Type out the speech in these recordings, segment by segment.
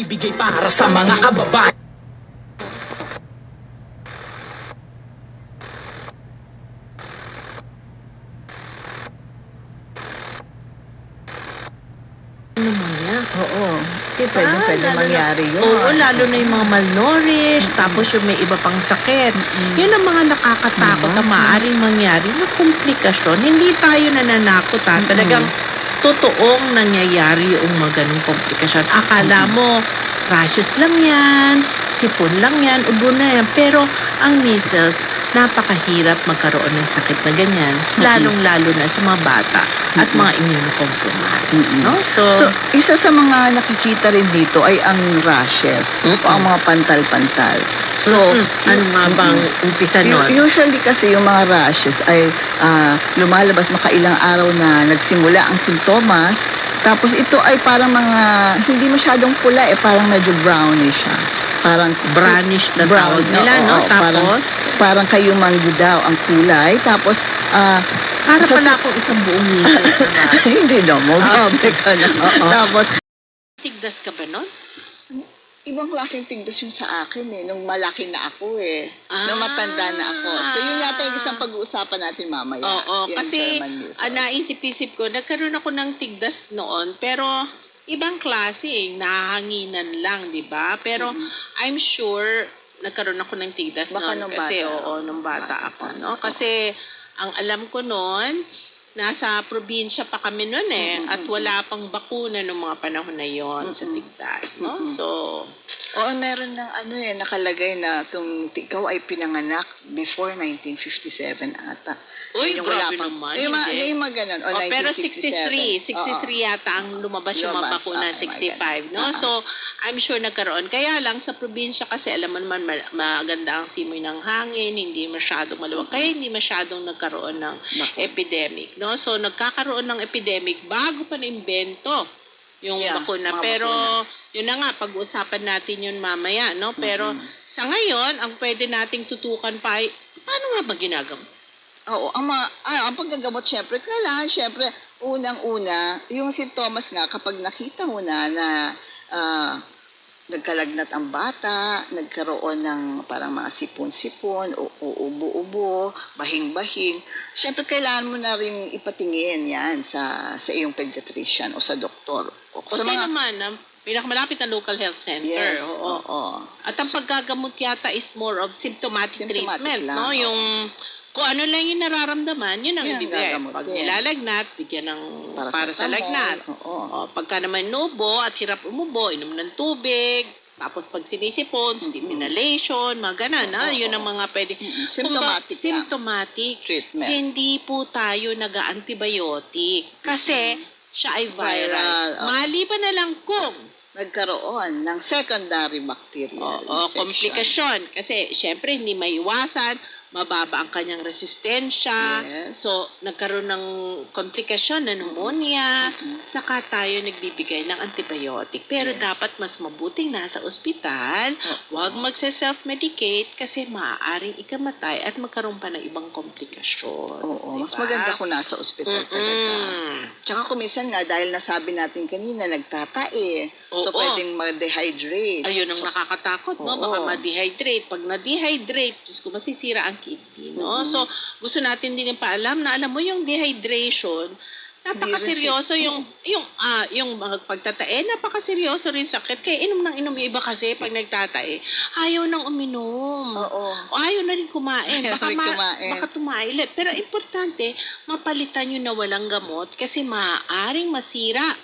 ibibigay para sa mga kababayan. Ano man yan? Oo. Pwede mangyari yun. Oo, lalo na yung mga malnourished, tapos yung may iba pang sakit. Yun ang mga nakakatakot na maaaring mangyari na komplikasyon. Hindi tayo nananakot ha. Talagang totoong nangyayari yung mga ganung komplikasyon. Akala mo, rashes lang yan, sipon lang yan, ubo na yan. Pero ang measles, napakahirap magkaroon ng sakit na ganyan. Lalong-lalo na sa mga bata at mga immunocompromised. No? So, isa sa mga nakikita rin dito ay ang rashes o ang mga pantal-pantal. So, ano nga bang umpisa nun? Usually kasi yung mga rashes ay lumalabas makailang araw na nagsimula ang sintomas. Tapos ito ay parang mga, hindi masyadong pula, parang medyo brownish siya. Parang brownish na tawag nila, no? Tapos? Parang kayumanggi daw ang kulay. Tapos, para pala akong isang buong measles. hindi naman. Tapos, tigdas ka ba nun? ibang klaseng tigdas yung sa akin nung malaki na ako nung matanda na ako. So yun yata yung isang pag-uusapan natin mamaya. Oo, yung kasi German measles. naisip-isip ko, nagkaroon ako ng tigdas noon, pero ibang klase, nahanginan lang, di ba? Pero I'm sure nagkaroon ako ng tigdas Baka noon nung kasi, bata. nung bata ako, no? Kasi ang alam ko noon, nasa probinsya pa kami noon at wala pang bakuna noong mga panahon na yon sa tigdas, no? So, oo, meron ng nakalagay na ikaw ay pinanganak before 1957 ata. uy, Yung wala grabe pang- naman. Yung mga ganun. O, pero 1967. 63 yata ang lumabas yung mga bakuna, 65, no? So, I'm sure nagkaroon. Kaya lang, sa probinsya kasi, alam mo naman, maganda ang simoy ng hangin, hindi masyadong maluwag. Kaya hindi masyadong nagkaroon ng epidemic, no? So, nagkakaroon ng epidemic bago pa na-imbento yung bakuna. mga Pero, bakuna. yun na nga, pag-uusapan natin yun mamaya, no? Pero, sa ngayon, ang pwede nating tutukan pa ay, paano nga ba ginagawa? Oo, ang paggagamot, syempre, unang-una, yung sintomas nga, kapag nakita mo na nagkalagnat ang bata, nagkaroon ng parang mga sipon-sipon, ubo-ubo, bahing-bahing, syempre kailangan mo na rin ipatingin yan sa iyong pediatrician o sa doktor. Kasi naman, ang pinakamalapit na local health center. Yes, oo. At ang paggagamot yata is more of symptomatic treatment, lang, no? Yung kung ano lang yung nararamdaman, yun ang Yun ang ibigay. gagamutin. Pag nilalagnat, bigyan ng para sa lagnat. Oo. Pagka naman nubo at hirap umubo, inom ng tubig. Tapos pag sinisipon, steam inhalation, mga ganun. Yun ang mga pwede. Symptomatic lang. Symptomatic. Treatment. Hindi po tayo nag-antibiotic. Kasi siya ay viral. Maliban na lang kung Nagkaroon ng secondary bacterial infection. komplikasyon. Kasi, syempre, hindi maiwasan. Mababa ang kanyang resistensya. Yes. So, nagkaroon ng komplikasyon na pneumonia. Saka tayo nagbibigay ng antibiotic. Pero dapat mas mabuting nasa ospital. Huwag magse-self-medicate kasi maaaring ikamatay at magkaroon pa ng ibang komplikasyon. Oo, mas Diba? maganda kung nasa ospital talaga. Tsaka kung minsan nga, dahil nasabi natin kanina, nagtatae. So, Oo. pwedeng ma-dehydrate. Ayun ang nakakatakot, no? Baka Oo. ma-dehydrate. Pag na-dehydrate, Diyos ko, masisira ang kidney, no? So, gusto natin din paalam na alam mo yung dehydration, napakaseryoso yung mga pagtatae, napakaseryoso rin sakit. Kaya inom yung iba kasi pag nagtatae, ayaw nang uminom. Oo. O ayaw na rin kumain. Baka, Kumain. baka tumailit. Pero importante, mapalitan yun na walang gamot kasi maaaring masira.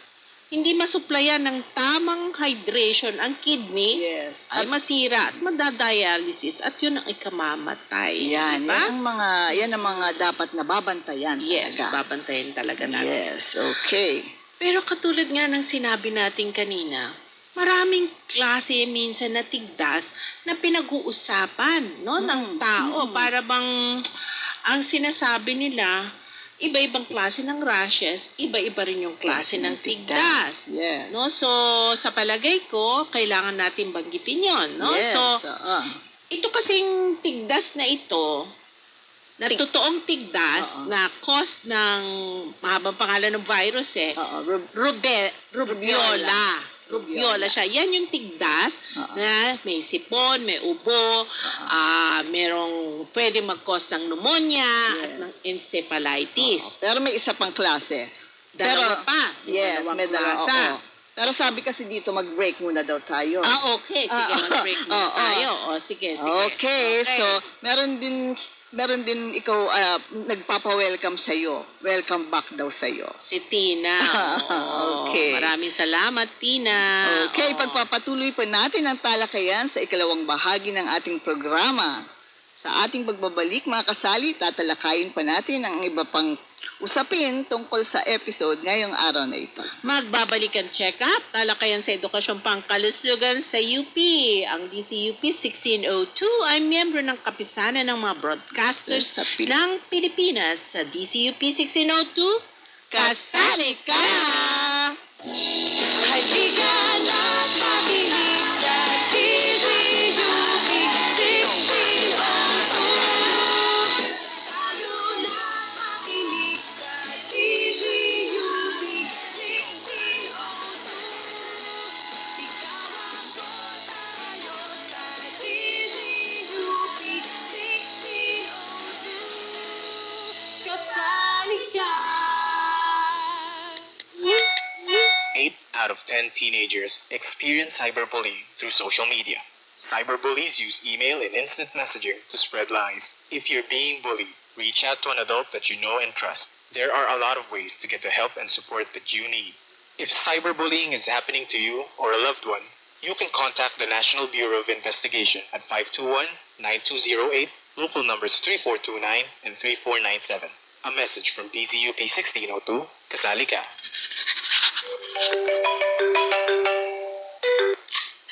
Hindi masuplayan ng tamang hydration ang kidney, Yes. ay masira at madadialysis at yun ang ikamamatay. Yan. Diba? Yan ang mga dapat nababantayan. Yes, talaga. babantayan talaga natin. Yes, okay. Pero katulad nga ng sinabi natin kanina, maraming klase minsan na tigdas na pinag-uusapan ng tao. Para bang ang sinasabi nila, iba-ibang klase ng rashes, iba-iba rin yung klase ng tigdas. Yes. No? So, sa palagay ko, kailangan natin banggitin yon, no? Yes. So, ito kasing tigdas na ito, na totoong tigdas na cause ng mahabang pangalan ng virus Oo. rubiola. Rubiola siya. Yan yung tigdas Oo. na may sipon, may ubo, merong pwede mag-cause ng pneumonia at Yes. ng encephalitis. Oo. Pero may isa pang klase. Dalawa pa. Yes, Dalawang may dalawa. klasa. Oo. Pero sabi kasi dito, mag-break muna daw tayo. Okay. Sige, mag-break muna Oo. tayo. Sige. Okay, so meron din ikaw nagpapa-welcome sa iyo. Welcome back daw sa iyo. Si Tina. Oo. Okay. Maraming salamat, Tina. Okay, Oo. pagpapatuloy pa natin ang talakayan sa ikalawang bahagi ng ating programa. Sa ating pagbabalik, mga kasali, tatalakayin pa natin ang iba pang usapin tungkol sa episode ngayong araw na ito. Magbabalik ang check-up, talakayan sa Edukasyong Pangkalusugan sa UP. Ang DCUP 1602 ay miyembro ng kapisanan ng mga broadcasters Sa ng Pilipinas. Sa DCUP 1602, kasali ka! Halika na't makinig sa DCUP 1602. Tayo na makinig sa DCUP 1602. Ikaw ako, tayo sa DCUP 1602. Kasali ka! 8 out of 10 teenagers experience cyberbullying through social media. Cyberbullies use email and instant messaging to spread lies. If you're being bullied, reach out to an adult that you know and trust. There are a lot of ways to get the help and support that you need. If cyberbullying is happening to you or a loved one, you can contact the National Bureau of Investigation at 521-9208, local numbers 3429 and 3497. A message from DZUP 1602, kasali ka.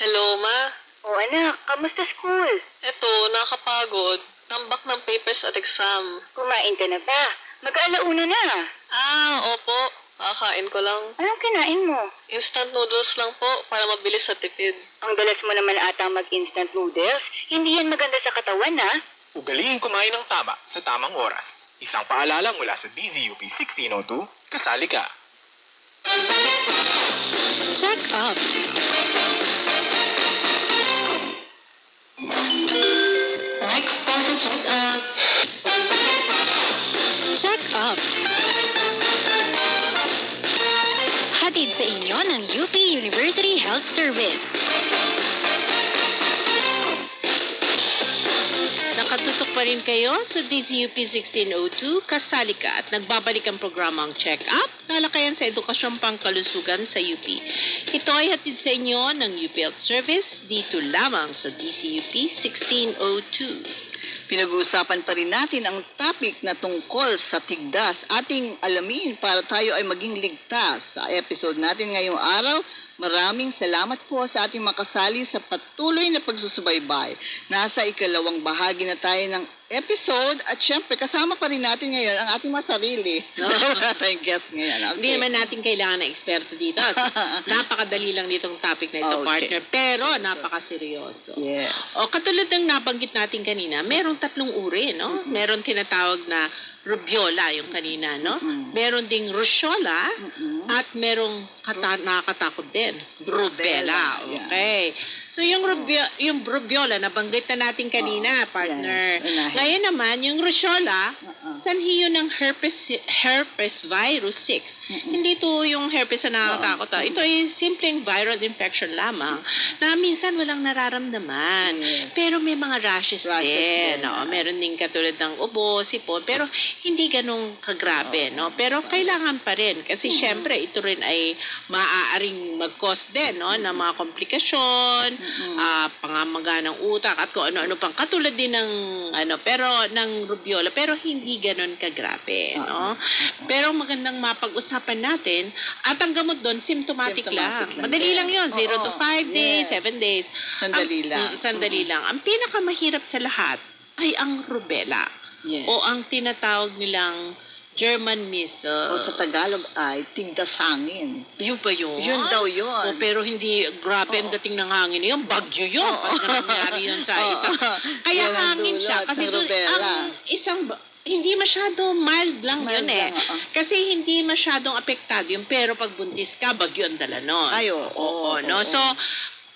Hello, Ma. O anak, kamusta school? Eto, nakakapagod. Tambak ng papers at exam. Kumain ka na ba? Mag-alauna na. Opo. Kakain ko lang. Anong kinain mo? Instant noodles lang po para mabilis sa tipid. Ang dalas mo naman ata mag-instant noodles. Hindi yan maganda sa katawan, ha? Ugaliin kumain ng tama sa tamang oras. Isang paalala mula sa DZUP 1602, kasali ka. Check up. Check up. Hatid sa inyo ng UP University Health Service. Nakatutok pa rin kayo sa DCUP 1602, kasali ka, at nagbabalik ang programang Check Up, talakayan sa Edukasyong Pangkalusugan sa UP. Ito ay hatid sa inyo ng UP Health Service dito lamang sa DCUP 1602. Pinag-uusapan pa rin natin ang topic na tungkol sa tigdas. Ating alamin para tayo ay maging ligtas. Sa episode natin ngayong araw, maraming salamat po sa ating makasali sa patuloy na pagsusubaybay. Nasa ikalawang bahagi na tayo ng episode at syempre kasama pa rin natin ngayon ang ating mga sarili. Wala tayong guest ngayon. Okay. Hindi naman natin kailangan ng eksperto dito. Napakadali lang nitong topic na ito, Okay. partner, pero napakaseryoso. Yes. O katulad ng nabanggit natin kanina, merong tatlong uri, no? Meron tinatawag na rubiola yung kanina, no? Meron ding rosola at merong nakakatakot din, rubella. Yeah. Okay. So yung rubiola nabanggit na natin kanina, partner. Unahin. Ngayon naman yung rosola, sanhi yun ng herpes virus 6. Hindi to yung herpes na nakakatakot. Ito ay simpleng viral infection lamang na minsan walang nararamdaman. Pero may mga rashes din. din. No? Meron din katulad ng ubo, sipon, pero hindi ganun kagrabe. No? Pero kailangan pa rin kasi syempre ito rin ay maaaring mag-cause din no? ng mga komplikasyon, pangamaga ng utak at kung ano-ano pang katulad din ng ng rubiola pero hindi ganun kagrabe. No? Pero magandang mapag-usapan natin at ang gamot doon symptomatic lang. Madali lang yun. 0 to 5 days, 7 days. Sandali lang. Sandali lang. Ang pinakamahirap sa lahat ay ang rubella. Yes. O ang tinatawag nilang German measles. O sa Tagalog ay tigdas hangin. Yun ba yun? Yun daw yun. O, pero hindi grabe ang dating ng hangin. Yung bagyo yun. Pag nangyari yun sa isang... Kaya Yan ang hangin siya. dulot Kasi ng doon, rubella. ang isang hindi masyado mild lang Mild yun eh. lang, oo. Kasi hindi masyadong apektado yun. Pero pag buntis ka, bagyo ang dala nun. Ay, oo, no? oo. So,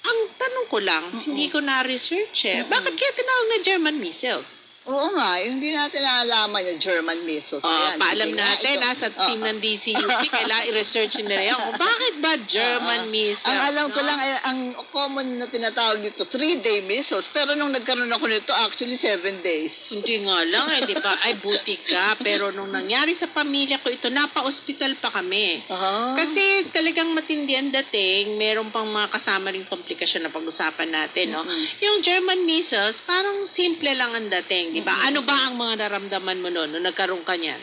ang tanong ko lang, hindi ko na-research eh. Bakit kaya tinawag na German measles? Oo nga, hindi natin naalalaman yung German measles. Ayan, Paalam sige nga, natin ito. sa team ng DCUP, kailangan i-research nila yan. Kung bakit ba German measles? Ang alam ko no? lang, ang common na tinatawag dito, 3-day measles. Pero nung nagkaroon ako nito, actually 7 days. Hindi nga lang eh, di ba? Ay, buti ka. Pero nung nangyari sa pamilya ko ito, napa-hospital pa kami. Kasi talagang matindi ang dating, meron pang mga kasama ring komplikasyon na pag-usapan natin, no? Yung German measles, parang simple lang ang dating, di ba? Ano ba ang mga naramdaman mo noon nung nagkaroon ka niyan?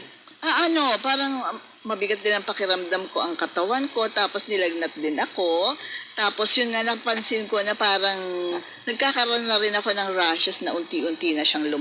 Parang mabigat din ang pakiramdam ko ang katawan ko, tapos nilagnat din ako. Tapos yun nga napansin ko na parang nagkakaroon na rin ako ng rashes na unti-unti na siyang